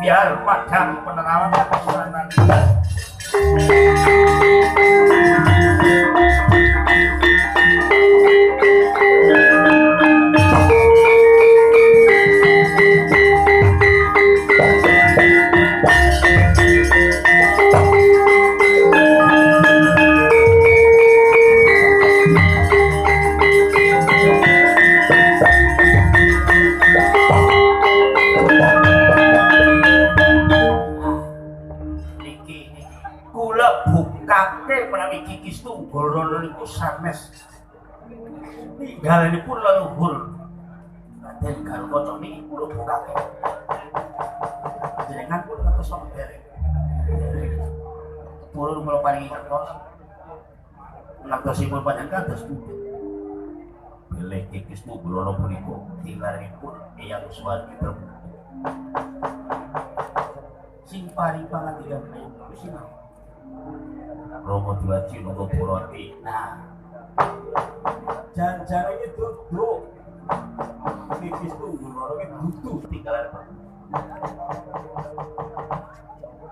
biar padang penerawan kesusahan. Gorono niku sanes tinggalanipun leluhur Raden Galukaca niki kula bukake jenengan pun ngertos sama derek purun kula paringi kertos ngertosipun panjenengan kados pundi bilih kikis Gorono punika tinggalanipun Eyang Suwardi terbukti sing paring pangandikan sinau Romo Diwaji Nunggu Purwati. Nah, jangan ini duduk. Kikis tunggu, orangnya butuh tinggalan.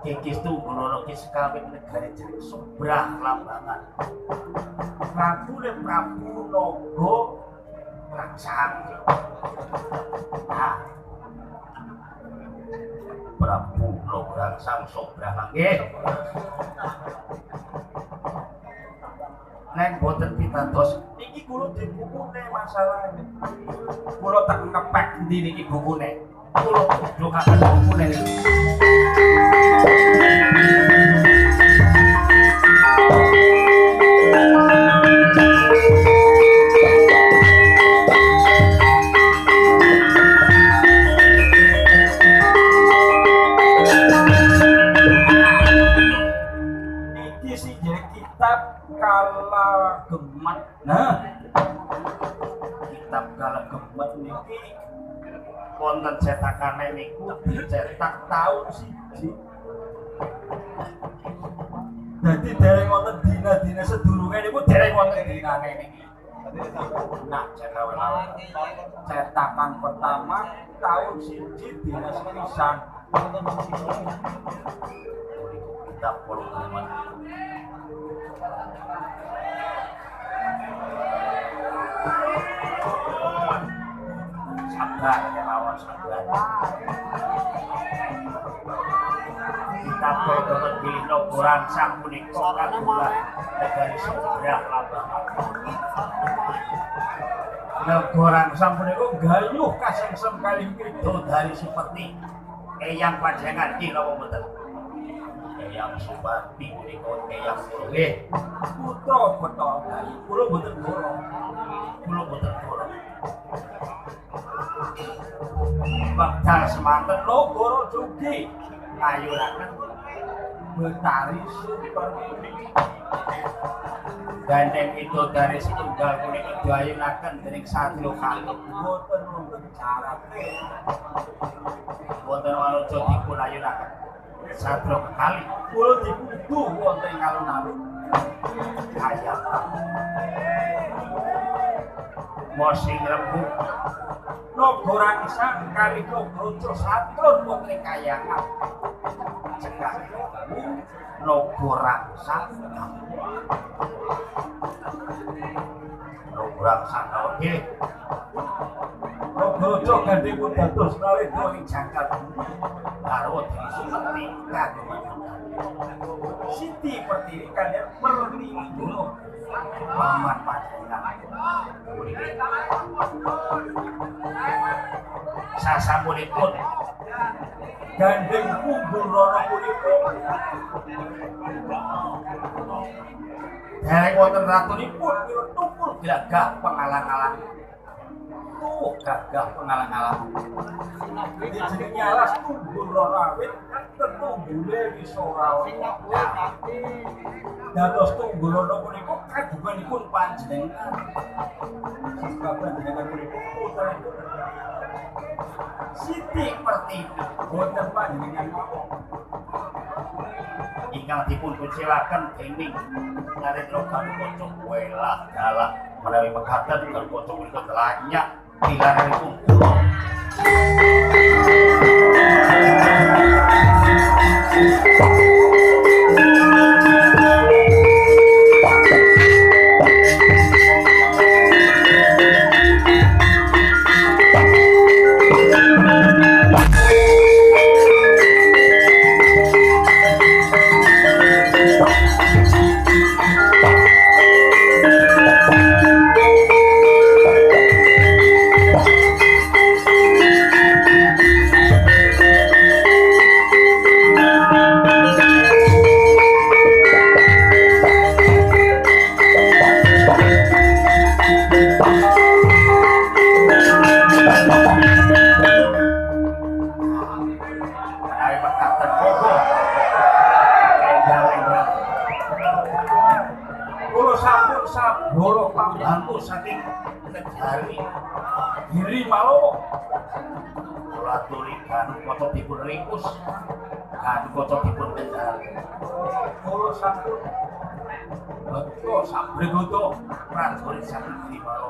Kikis tunggu, orangnya sekawin negara jadi seberang lambangan. Prabu dan Prabu Nogo Raksang. Nah, Prabu Nogo Raksang seberang lagi. Neng boten pitados niki kula dibukune masalahnya. Kula tak ngepek ndi niki bukune. Kula jokaken bukune niki. Niki sing kitab Kala Gemat. Nah, kitab Kala Gemat niki wonten cetakane niku dicetak taun siji. Dadi dereng wonten dina-dina sedurunge niku dereng wonten dinane niki. Nah, cetakan pertama taun siji dina sepisan. Kitab Kala Gemat. Sabar ya lawan sabar. Kita perlu pilih Nogo Rangsang punika kagungan negari seberang lambangan. Nogo Rangsang punika gayuh kasengsem kalih widodari seperti Eyang Panjenengan nggih napa mboten? Eyang Suwardi punika Eyang kula nggih. Putra Betara kula mboten goro. Kula mboten goro. Bakal semanten Nagara Jugi ngayuraken Betari Supertiwi. Gandeng widodari setunggal punika diayunaken dening Satya Kalih boten wonten carane. Boten wanoja dipun ayunaken. Satya Kalih kula dipudu wonten ing alun-alun. Kaya Mosing rembug Nogo Rangsang kali Nogo Satrun wonten kayangan. Cekak Nogo Rangsang. Nogo Rangsang nggih. Nogo gandhengipun dados nalika ing jangkar garwa disumeti kagungan. Siti Pertiwi kaliyan Pertiwi dulu. Paman panjenengan. Sasampunipun gandeng Punggul Rono punika dereng wonten ratunipun tukul gagah pengalang-alang. Gagah pengalang-alang. Jenenge alas Punggul Rono awit tetunggule wis ora ana. Dados Tunggul Rono punika kagunganipun panjenengan. Sebab panjenengan punika putranipun Siti Pertiwi boten panjenengan mawon. Ingkang dipun kucilaken dening Narendra Galukaca welah dalah menawi mekaten Galukaca punika telanyak dilarenipun kula. putu saking negari Giri Malo. Kula aturi Ganu Kaca dipun ringkus, Ganu Kaca dipun kendhal. Kula sampun beto sabregoto prajurit saking Giri Malo.